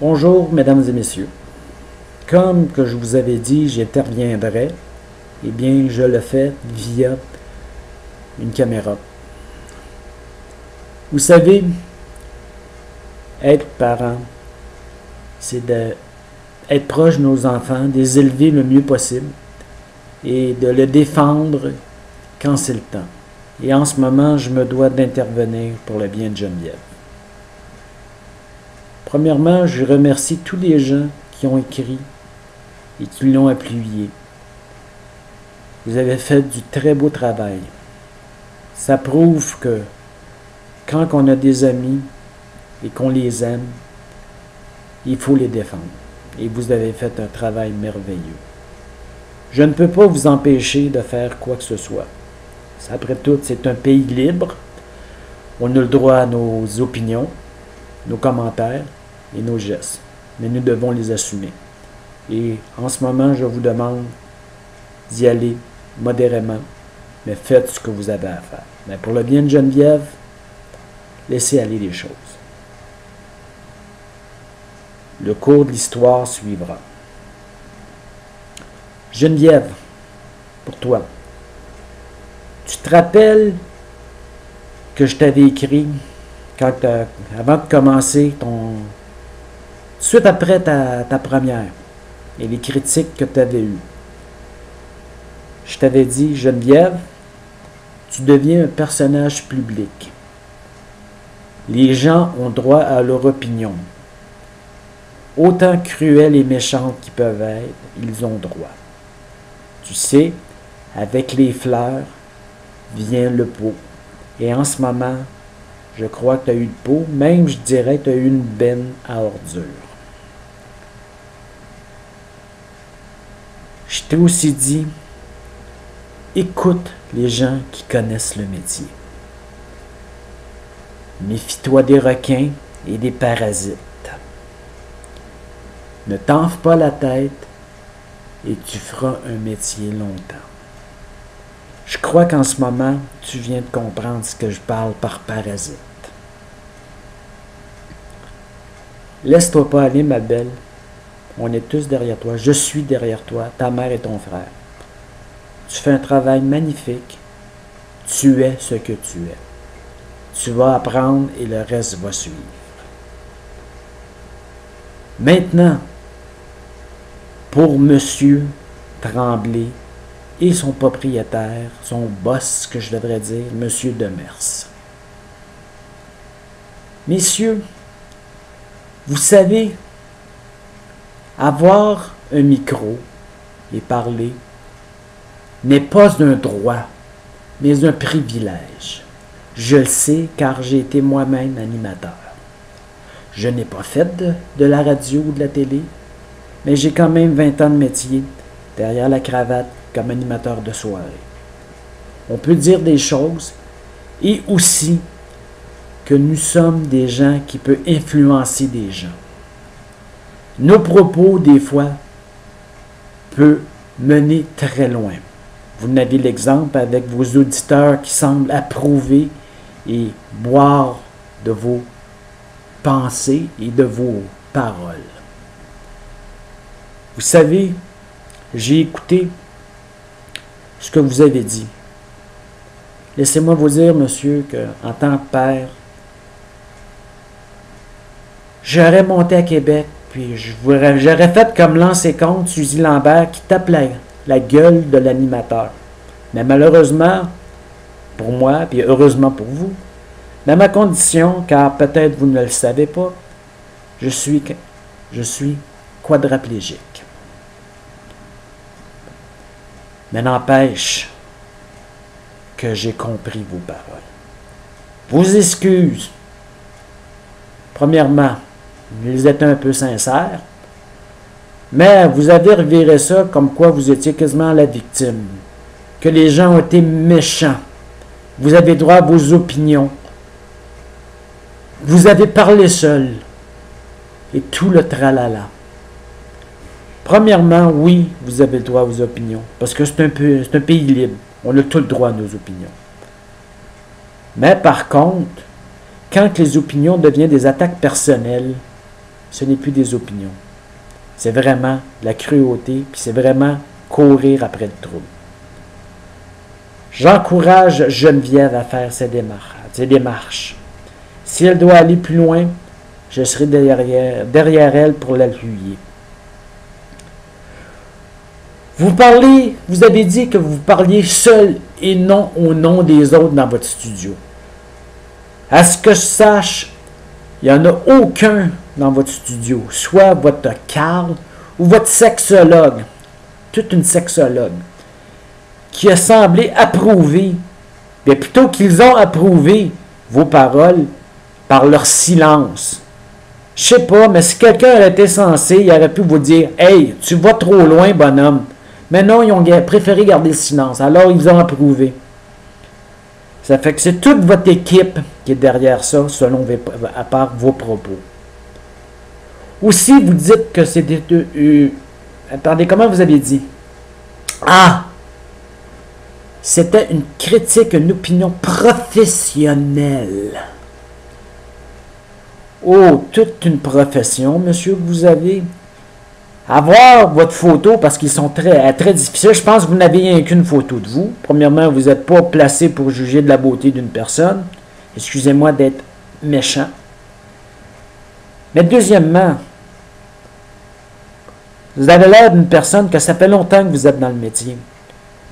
Bonjour, mesdames et messieurs. Comme que je vous avais dit, j'interviendrai. Eh bien, je le fais via une caméra. Vous savez, être parent, c'est d'être proche de nos enfants, de les élever le mieux possible et de les défendre quand c'est le temps. Et en ce moment, je me dois d'intervenir pour le bien de Geneviève. Premièrement, je remercie tous les gens qui ont écrit et qui l'ont appuyé. Vous avez fait du très beau travail. Ça prouve que quand on a des amis et qu'on les aime, il faut les défendre. Et vous avez fait un travail merveilleux. Je ne peux pas vous empêcher de faire quoi que ce soit. Après tout, c'est un pays libre. On a le droit à nos opinions, nos commentaires et nos gestes. Mais nous devons les assumer. Et en ce moment, je vous demande d'y aller modérément, mais faites ce que vous avez à faire. Mais pour le bien de Geneviève, laissez aller les choses. Le cours de l'histoire suivra. Geneviève, pour toi, tu te rappelles que je t'avais écrit avant de commencer suite après ta première et les critiques que tu avais eues. Je t'avais dit, Geneviève, tu deviens un personnage public. Les gens ont droit à leur opinion. Autant cruels et méchants qu'ils peuvent être, ils ont droit. Tu sais, avec les fleurs vient le pot. Et en ce moment, je crois que tu as eu le pot, même je dirais que tu as eu une benne à ordures. Je t'ai aussi dit, écoute les gens qui connaissent le métier. Méfie-toi des requins et des parasites. Ne t'enfle pas la tête et tu feras un métier longtemps. Je crois qu'en ce moment, tu viens de comprendre ce que je parle par parasite. Laisse-toi pas aller, ma belle. On est tous derrière toi. Je suis derrière toi, ta mère et ton frère. Tu fais un travail magnifique. Tu es ce que tu es. Tu vas apprendre et le reste va suivre. Maintenant, pour Monsieur Tremblay et son propriétaire, son boss, que je devrais dire, Monsieur Demers. Messieurs, vous savez, avoir un micro et parler n'est pas un droit, mais un privilège. Je le sais car j'ai été moi-même animateur. Je n'ai pas fait de la radio ou de la télé, mais j'ai quand même 20 ans de métier derrière la cravate comme animateur de soirée. On peut dire des choses et aussi que nous sommes des gens qui peuvent influencer des gens. Nos propos, des fois, peuvent mener très loin. Vous en avez l'exemple avec vos auditeurs qui semblent approuver et boire de vos pensées et de vos paroles. Vous savez, j'ai écouté ce que vous avez dit. Laissez-moi vous dire, monsieur, qu'en tant que père, j'aurais monté à Québec, puis j'aurais fait comme l'ancien comte Suzy Lambert qui tape la gueule de l'animateur. Mais malheureusement, pour moi, puis heureusement pour vous, dans ma condition, car peut-être vous ne le savez pas, je suis quadraplégique. Mais n'empêche que j'ai compris vos paroles. Vos excuses, premièrement, ils étaient un peu sincères, mais vous avez reviré ça comme quoi vous étiez quasiment la victime, que les gens ont été méchants. Vous avez droit à vos opinions. Vous avez parlé seul. Et tout le tralala. Premièrement, oui, vous avez le droit à vos opinions, parce que c'est un pays libre. On a tout le droit à nos opinions. Mais par contre, quand les opinions deviennent des attaques personnelles, ce n'est plus des opinions. C'est vraiment la cruauté, puis c'est vraiment courir après le trou. J'encourage Geneviève à faire ces démarches. Si elle doit aller plus loin, je serai derrière elle pour l'appuyer. Vous avez dit que vous parliez seul et non au nom des autres dans votre studio. À ce que je sache, il n'y en a aucun dans votre studio, soit votre Carl ou votre sexologue, toute une sexologue, qui a semblé approuver, mais plutôt qu'ils ont approuvé vos paroles par leur silence. Je sais pas, mais si quelqu'un aurait été censé, il aurait pu vous dire « Hey, tu vas trop loin, bonhomme ». Mais non, ils ont préféré garder le silence. Alors, ils ont approuvé. Ça fait que c'est toute votre équipe qui est derrière ça, selon à part vos propos. Aussi, vous dites que c'était... attendez, comment vous avez dit? Ah! C'était une critique, une opinion professionnelle. Oh, toute une profession, monsieur, que vous avez. Avoir votre photo, parce qu'ils sont très difficiles. Je pense que vous n'avez rien qu'une photo de vous. Premièrement, vous n'êtes pas placé pour juger de la beauté d'une personne. Excusez-moi d'être méchant. Mais deuxièmement, vous avez l'air d'une personne que ça fait longtemps que vous êtes dans le métier.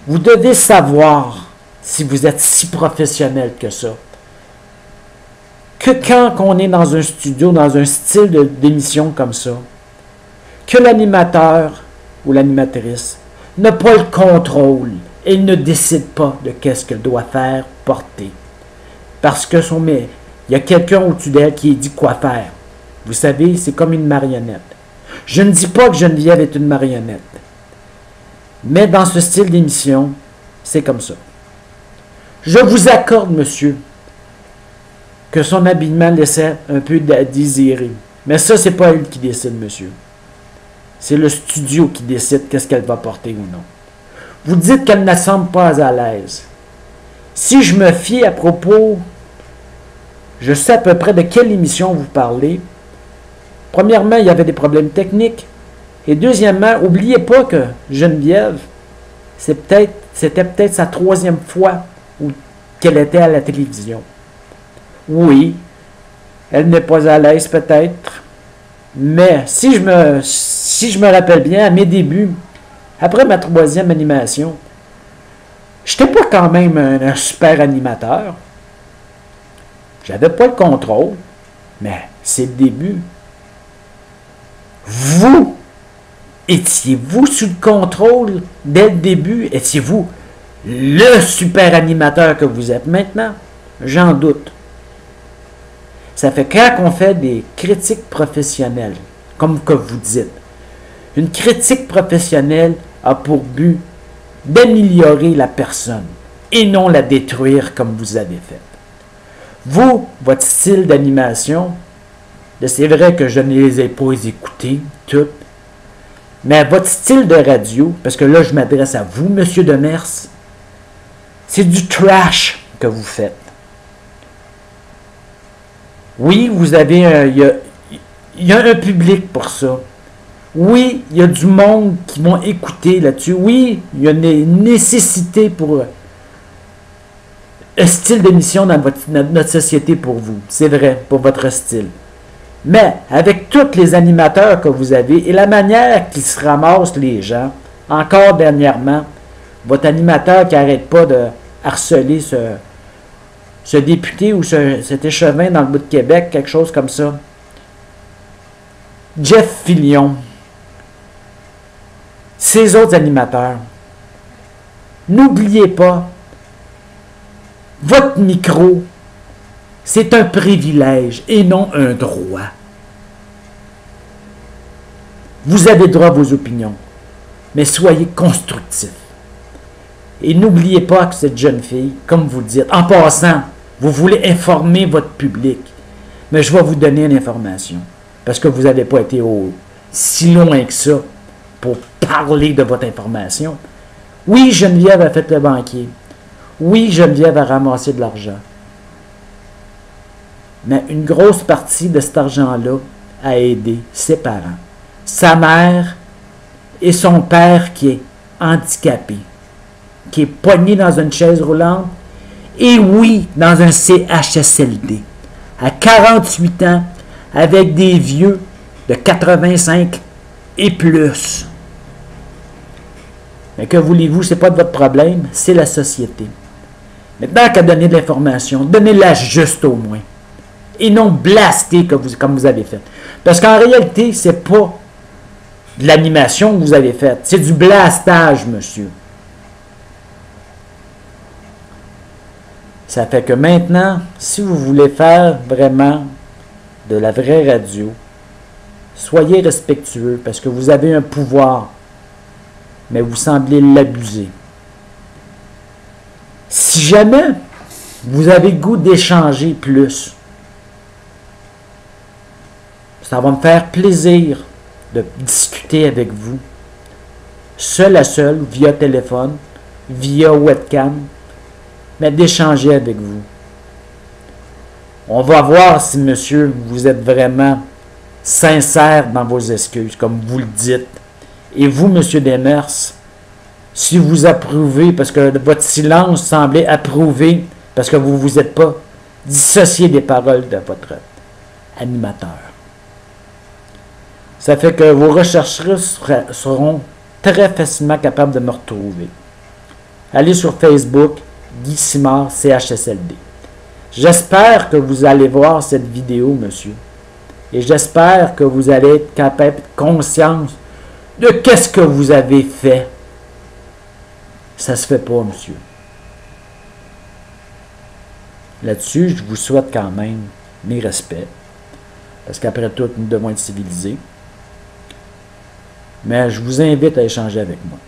Vous devez savoir si vous êtes si professionnel que ça. Que quand on est dans un studio, dans un style d'émission comme ça, que l'animateur ou l'animatrice n'a pas le contrôle et ne décide pas de qu'est-ce qu'elle doit faire, porter. Parce que il y a quelqu'un au-dessus d'elle qui dit quoi faire. Vous savez, c'est comme une marionnette. Je ne dis pas que Geneviève est une marionnette. Mais dans ce style d'émission, c'est comme ça. Je vous accorde, monsieur, que son habillement laissait un peu à désirer. Mais ça, c'est pas elle qui décide, monsieur. C'est le studio qui décide qu'est-ce qu'elle va porter ou non. Vous dites qu'elle ne semble pas à l'aise. Si je me fie à propos, je sais à peu près de quelle émission vous parlez. Premièrement, il y avait des problèmes techniques. Et deuxièmement, n'oubliez pas que Geneviève, c'était peut-être sa 3e fois qu'elle était à la télévision. Oui, elle n'est pas à l'aise peut-être, mais si je me rappelle bien, à mes débuts, après ma 3e animation, je n'étais pas quand même un super animateur. J'avais pas le contrôle, mais c'est le début. Vous, étiez-vous sous le contrôle dès le début? Étiez-vous le super animateur que vous êtes maintenant? J'en doute. Ça fait quand on fait des critiques professionnelles, comme que vous dites, une critique professionnelle a pour but d'améliorer la personne et non la détruire comme vous avez fait. Vous, votre style d'animation, c'est vrai que je ne les ai pas écoutés toutes, mais votre style de radio, parce que là je m'adresse à vous, monsieur Demers, c'est du trash que vous faites. Oui, vous avez il y a un public pour ça. Oui, il y a du monde qui vont écouter là-dessus. Oui, il y a une nécessité pour un style d'émission dans notre société pour vous. C'est vrai, pour votre style. Mais avec tous les animateurs que vous avez et la manière qu'ils se ramassent les gens, encore dernièrement, votre animateur qui n'arrête pas de harceler ce député ou cet échevin dans le bout de Québec, quelque chose comme ça. Jeff Fillion. Ces autres animateurs. N'oubliez pas, votre micro, c'est un privilège et non un droit. Vous avez droit à vos opinions, mais soyez constructifs. Et n'oubliez pas que cette jeune fille, comme vous le dites, en passant, vous voulez informer votre public, mais je vais vous donner une information, parce que vous n'avez pas été si loin que ça pour parler de votre information. Oui, Geneviève a fait le banquier. Oui, Geneviève a ramassé de l'argent. Mais une grosse partie de cet argent-là à aider ses parents, sa mère et son père qui est handicapé, qui est pogné dans une chaise roulante, et oui, dans un CHSLD, à 48 ans, avec des vieux de 85 et plus. Mais que voulez-vous, ce n'est pas de votre problème, c'est la société. Maintenant qu'à donner de l'information, donnez-la juste au moins. Et non blaster comme vous avez fait. Parce qu'en réalité, ce n'est pas de l'animation que vous avez faite. C'est du blastage, monsieur. Ça fait que maintenant, si vous voulez faire vraiment de la vraie radio, soyez respectueux parce que vous avez un pouvoir, mais vous semblez l'abuser. Si jamais vous avez le goût d'échanger plus, ça va me faire plaisir de discuter avec vous, seul à seul, via téléphone, via webcam, mais d'échanger avec vous. On va voir si, monsieur, vous êtes vraiment sincère dans vos excuses, comme vous le dites. Et vous, monsieur Demers, si vous approuvez, parce que votre silence semblait approuver, parce que vous ne vous êtes pas dissocié des paroles de votre animateur. Ça fait que vos rechercheurs seront très facilement capables de me retrouver. Allez sur Facebook, Guy Simard, CHSLD. J'espère que vous allez voir cette vidéo, monsieur. Et j'espère que vous allez être capable de conscience de qu'est-ce que vous avez fait. Ça se fait pas, monsieur. Là-dessus, je vous souhaite quand même mes respects. Parce qu'après tout, nous devons être civilisés. Mais je vous invite à échanger avec moi.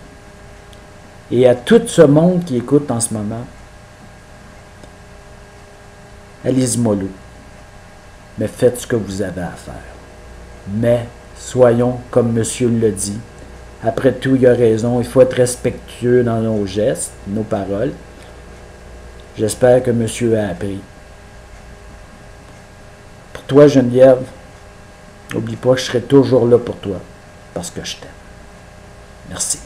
Et à tout ce monde qui écoute en ce moment, allez-y mollo. Mais faites ce que vous avez à faire. Mais soyons, comme monsieur le dit, après tout, il a raison, il faut être respectueux dans nos gestes, nos paroles. J'espère que monsieur a appris. Pour toi, Geneviève, n'oublie pas que je serai toujours là pour toi, parce que je t'aime. Merci.